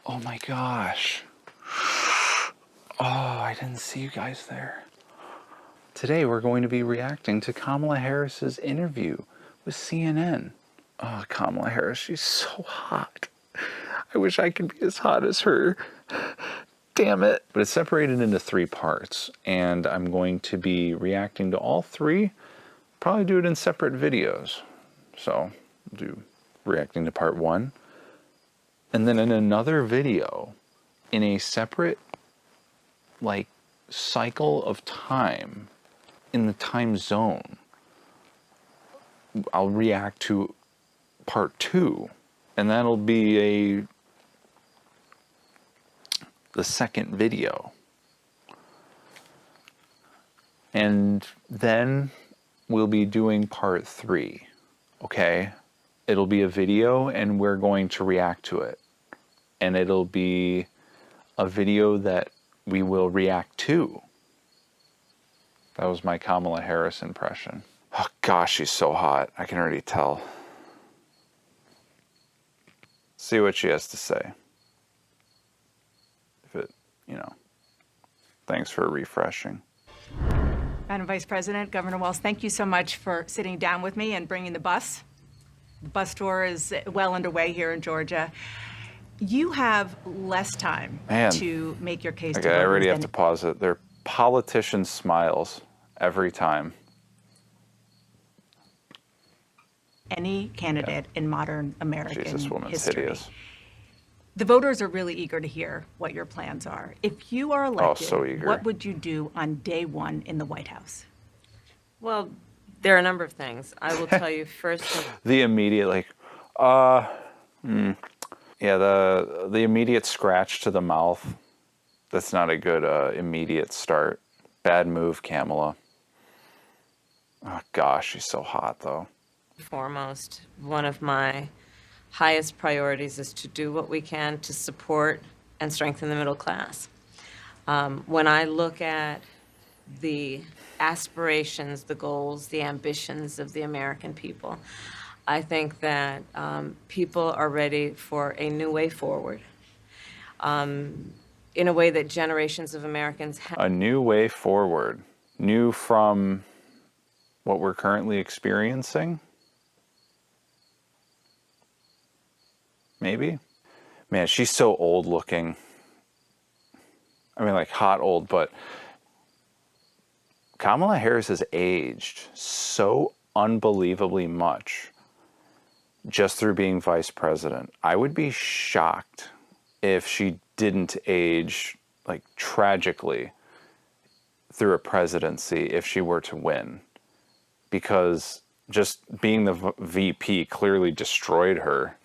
Oh my gosh. Oh, I didn't see you guys there. Today we're going to be reacting to Kamala Harris's interview with CNN. Oh, Kamala Harris, she's so hot. I wish I could be as hot as her. Damn it. But it's separated into 3 parts, and I'm going to be reacting to all 3. Probably do it in separate videos. So, I'll do reacting to part 1. And then in another video, in a separate, cycle of time, in the time zone, I'll react to part 2. And that'll be the second video. And then we'll be doing part 3, okay? It'll be a video and we're going to react to it. And it'll be a video that we will react to. That was my Kamala Harris impression. Oh gosh, she's so hot. I can already tell. See what she has to say. If it, thanks for refreshing. Madam Vice President, Governor Walz, thank you so much for sitting down with me and bringing the bus. The bus tour is well underway here in Georgia. You have less time to make your case to voters. I already have to pause it. They're politician smiles every time. Any candidate in modern American Jesus, this woman's history. hideous. The voters are really eager to hear what your plans are. If you are elected, so eager. What would you do on day 1 in the White House? Well, there are a number of things. I will tell you first. The immediate, the immediate scratch to the mouth. That's not a good immediate start. Bad move, Kamala. Oh gosh, she's so hot though. Foremost, one of my highest priorities is to do what we can to support and strengthen the middle class. When I look at the aspirations, the goals, the ambitions of the American people, I think that people are ready for a new way forward, in a way that generations of Americans have. A new way forward. New from what we're currently experiencing? Maybe? Man, she's so old looking. I mean, hot old, but Kamala Harris has aged so unbelievably much just through being vice president. I would be shocked if she didn't age, tragically through a presidency if she were to win. Because just being the VP clearly destroyed her.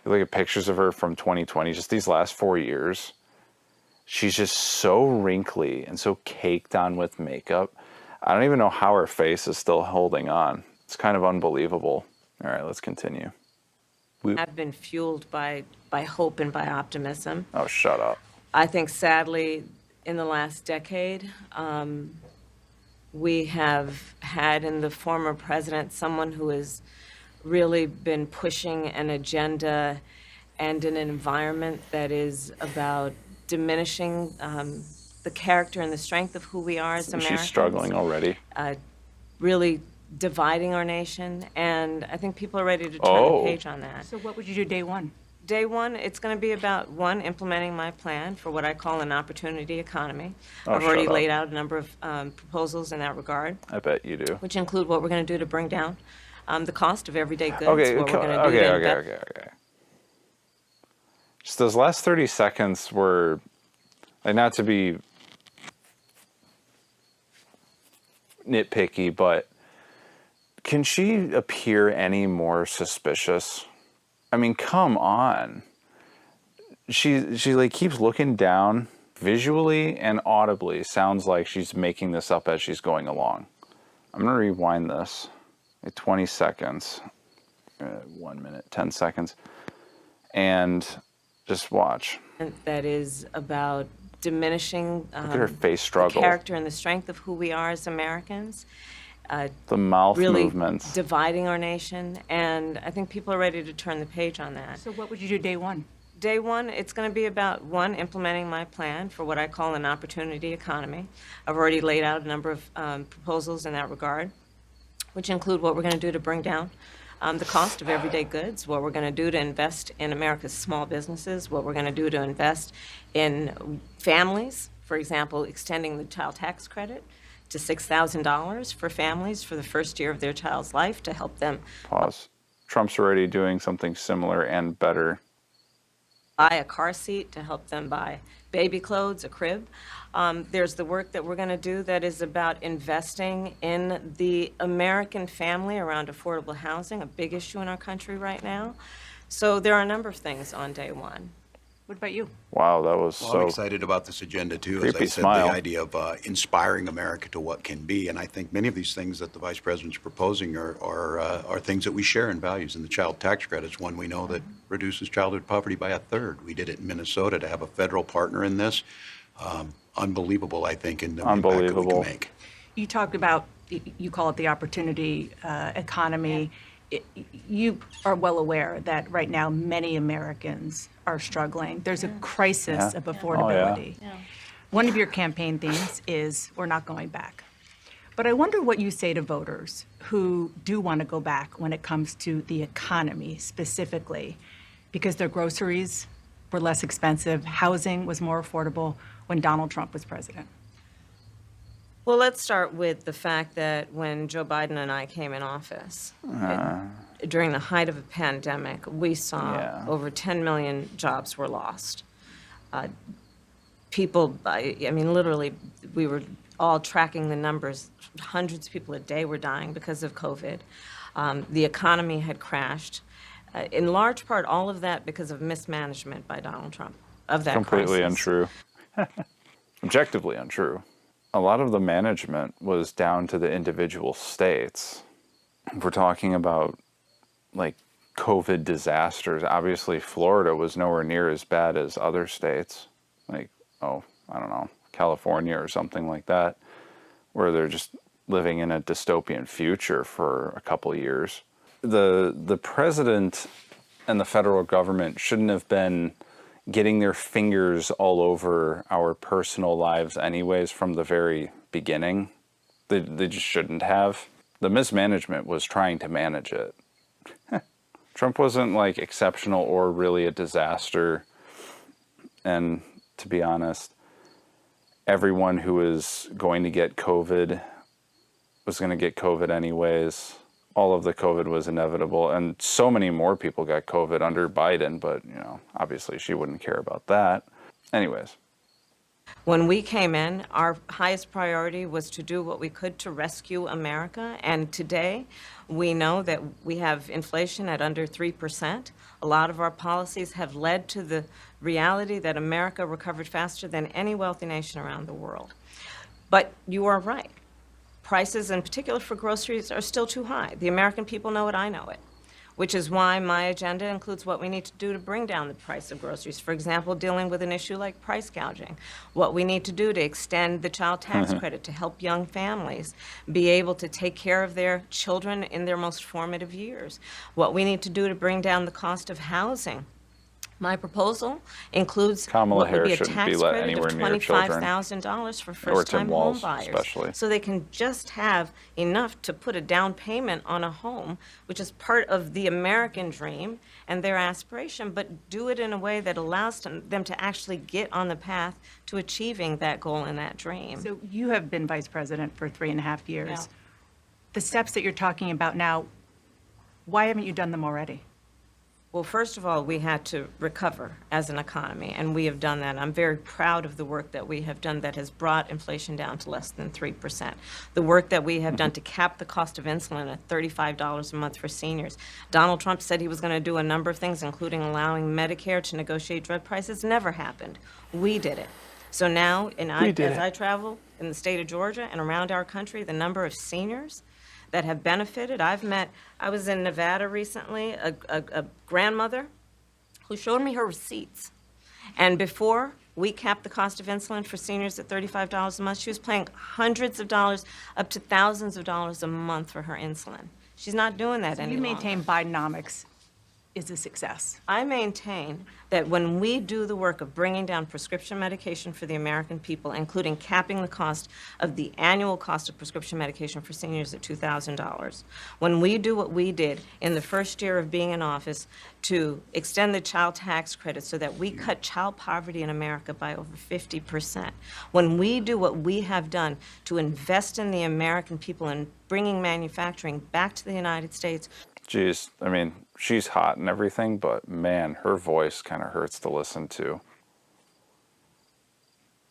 You look at pictures of her from 2020, just these last 4 years, she's just so wrinkly and so caked on with makeup. I don't even know how her face is still holding on. It's kind of unbelievable. All right, let's continue. Have been fueled by hope and by optimism. Oh, shut up. I think, sadly, in the last decade, we have had in the former president someone who has really been pushing an agenda and an environment that is about diminishing the character and the strength of who we are as Americans. She's struggling already. Really dividing our nation, and I think people are ready to turn the page on that. So what would you do day 1? Day 1, it's going to be about, 1, implementing my plan for what I call an opportunity economy. I've already laid out a number of proposals in that regard. I bet you do. Which include what we're going to do to bring down the cost of everyday goods. Okay, what we're going to do okay. Just those last 30 seconds were, not to be nitpicky, but can she appear any more suspicious? I mean, come on. She keeps looking down visually and audibly. Sounds like she's making this up as she's going along. I'm going to rewind this. 20 seconds. 1 minute, 10 seconds. And just watch. That is about diminishing Look at her face struggle. the character and the strength of who we are as Americans. The mouth really movements. Dividing our nation, and I think people are ready to turn the page on that. So what would you do day 1? day one, it's going to be about, one, implementing my plan for what I call an opportunity economy. I've already laid out a number of proposals in that regard, which include what we're going to do to bring down the cost of everyday goods, what we're going to do to invest in America's small businesses, what we're going to do to invest in families, for example, extending the child tax credit to $6,000 for families for the first year of their child's life to help them Pause. Trump's already doing something similar and better. buy a car seat, to help them buy baby clothes, a crib. There's the work that we're going to do that is about investing in the American family around affordable housing, a big issue in our country right now. So there are a number of things on day one. What about you? Wow, that was Well, so I'm excited about this agenda, too. As creepy I said, smile. the idea of inspiring America to what can be. And I think many of these things that the Vice President's proposing are things that we share in values. And the child tax credit is one we know that reduces childhood poverty by a third. We did it in Minnesota to have a federal partner in this. Unbelievable, I think, in the impact that we can Unbelievable. make. You talked about, you call it the opportunity economy. You are well aware that right now many Americans are struggling. There's a crisis Yeah. of affordability. Yeah. One of your campaign themes is we're not going back. But I wonder what you say to voters who do want to go back when it comes to the economy specifically, because their groceries were less expensive, housing was more affordable when Donald Trump was president. Well, let's start with the fact that when Joe Biden and I came in office, during the height of a pandemic, we saw Yeah. over 10 million jobs were lost. People, I mean, literally, we were all tracking the numbers. Hundreds of people a day were dying because of COVID. The economy had crashed. In large part, all of that because of mismanagement by Donald Trump of that completely crisis. untrue. Objectively untrue. A lot of the management was down to the individual states. If we're talking about like COVID disasters, obviously Florida was nowhere near as bad as other states, like, I don't know, California or something like that, where they're just living in a dystopian future for a couple of years. The president and the federal government shouldn't have been getting their fingers all over our personal lives anyways from the very beginning. They just shouldn't have. The mismanagement was trying to manage it. Trump wasn't like exceptional or really a disaster. And to be honest, everyone who was going to get COVID was going to get COVID anyways. All of the COVID was inevitable, and so many more people got COVID under Biden, but, obviously she wouldn't care about that. Anyways. When we came in, our highest priority was to do what we could to rescue America. And today, we know that we have inflation at under 3%. A lot of our policies have led to the reality that America recovered faster than any wealthy nation around the world. But you are right. Prices, in particular for groceries, are still too high. The American people know it, I know it, which is why my agenda includes what we need to do to bring down the price of groceries. For example, dealing with an issue like price gouging, what we need to do to extend the child tax credit to help young families be able to take care of their children in their most formative years, what we need to do to bring down the cost of housing. My proposal includes Kamala what would be a Harris shouldn't be tax let credit of anywhere near children. $25,000 for Or first-time Tim home Walz, buyers. especially. So they can just have enough to put a down payment on a home, which is part of the American dream and their aspiration, but do it in a way that allows them to actually get on the path to achieving that goal and that dream. So you have been vice president for 3.5 years. Yeah. The steps that you're talking about now, why haven't you done them already? Well, first of all, we had to recover as an economy, and we have done that. I'm very proud of the work that we have done that has brought inflation down to less than 3%. The work that we have done to cap the cost of insulin at $35 a month for seniors. Donald Trump said he was going to do a number of things, including allowing Medicare to negotiate drug prices. Never happened. We did it. So now, as I travel in the state of Georgia and around our country, the number of seniors that have benefited. I was in Nevada recently, a grandmother who showed me her receipts. And before we capped the cost of insulin for seniors at $35 a month, she was paying hundreds of dollars, up to thousands of dollars a month for her insulin. She's not doing that any You longer. maintain Bidenomics. is a success. I maintain that when we do the work of bringing down prescription medication for the American people, including capping the cost of the annual cost of prescription medication for seniors at $2,000, when we do what we did in the first year of being in office to extend the child tax credit so that we cut child poverty in America by over 50%, when we do what we have done to invest in the American people and bringing manufacturing back to the United States. Geez, I mean, she's hot and everything, but man, her voice kind of hurts to listen to.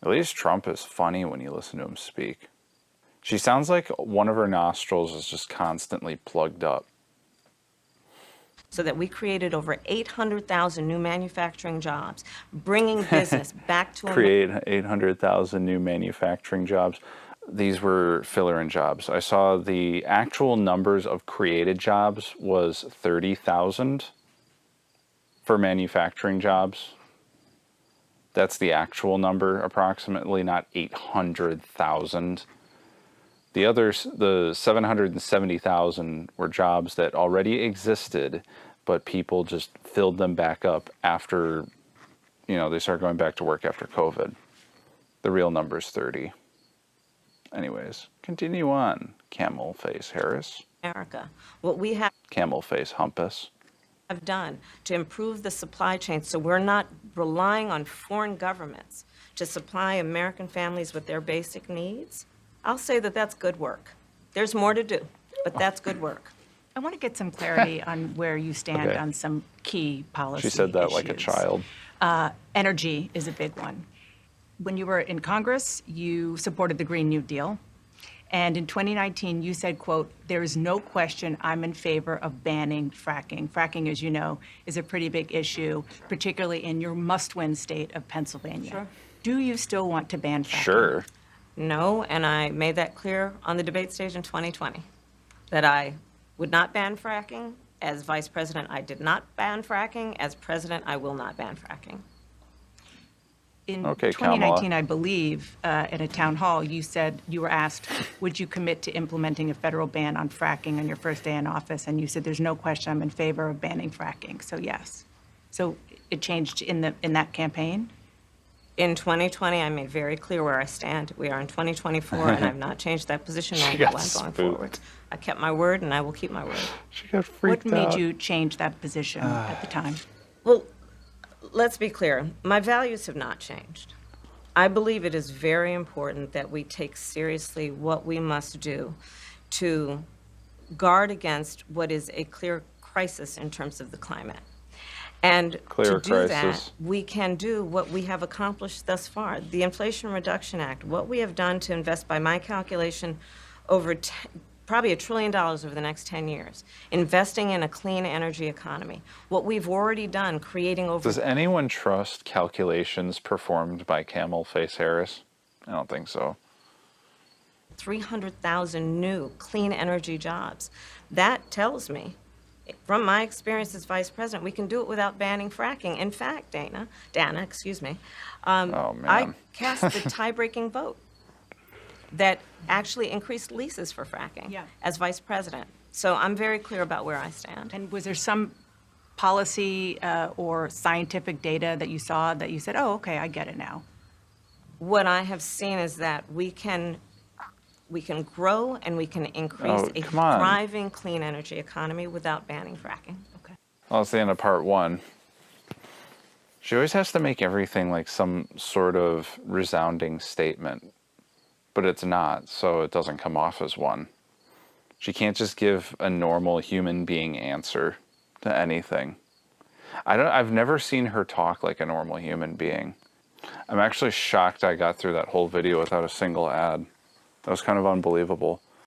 At least Trump is funny when you listen to him speak. She sounds like one of her nostrils is just constantly plugged up. So that we created over 800,000 new manufacturing jobs, bringing business back to Create 800,000 new manufacturing jobs. These were fill-in jobs. I saw the actual numbers of created jobs was 30,000 for manufacturing jobs. That's the actual number, approximately, not 800,000. The others, the 770,000 were jobs that already existed, but people just filled them back up after, they started going back to work after COVID. The real number is 30. Anyways, continue on, Camel Face Harris. America. What we have Camel Face Humpus. done to improve the supply chain so we're not relying on foreign governments to supply American families with their basic needs, I'll say that that's good work. There's more to do, but that's good work. I want to get some clarity on where you stand Okay. on some key policy She said that like a issues. child. Energy is a big one. When you were in Congress, you supported the Green New Deal. And in 2019, you said, quote, "There is no question I'm in favor of banning fracking." Fracking, as you know, is a pretty big issue, particularly in your must-win state of Pennsylvania. Sure. Do you still want to ban fracking? Sure. No, and I made that clear on the debate stage in 2020, that I would not ban fracking. As vice president, I did not ban fracking. As president, I will not ban fracking. In Okay, 2019, Kamala. I believe, at a town hall, you said, you were asked, would you commit to implementing a federal ban on fracking on your first day in office? And you said, there's no question I'm in favor of banning fracking. So yes. So it changed in that campaign? In 2020, I made very clear where I stand. We are in 2024, and I've not changed that position She on got going spooked. forward. I kept my word, and I will keep my word. She got What freaked made out. you change that position at the time? Well, let's be clear. My values have not changed. I believe it is very important that we take seriously what we must do to guard against what is a clear crisis in terms of the climate. And Clear to do that, crisis. we can do what we have accomplished thus far. The Inflation Reduction Act, what we have done to invest, by my calculation, over probably $1 trillion over the next 10 years, investing in a clean energy economy. What we've already done, creating over Does anyone trust calculations performed by Camel Face Harris? I don't think so. 300,000 new clean energy jobs. That tells me, from my experience as vice president, we can do it without banning fracking. In fact, Dana, excuse me, Oh, I man. cast the tie-breaking vote that actually increased leases for fracking Yeah. as vice president. So I'm very clear about where I stand. And was there some policy or scientific data that you saw that you said, oh, okay, I get it now? What I have seen is that we can grow and we can increase Oh, a come on. thriving clean energy economy without banning fracking. Okay. Well, that's the end of part one. She always has to make everything like some sort of resounding statement, but it's not, so it doesn't come off as one. She can't just give a normal human being answer to anything. I've never seen her talk like a normal human being. I'm actually shocked I got through that whole video without a single ad. That was kind of unbelievable.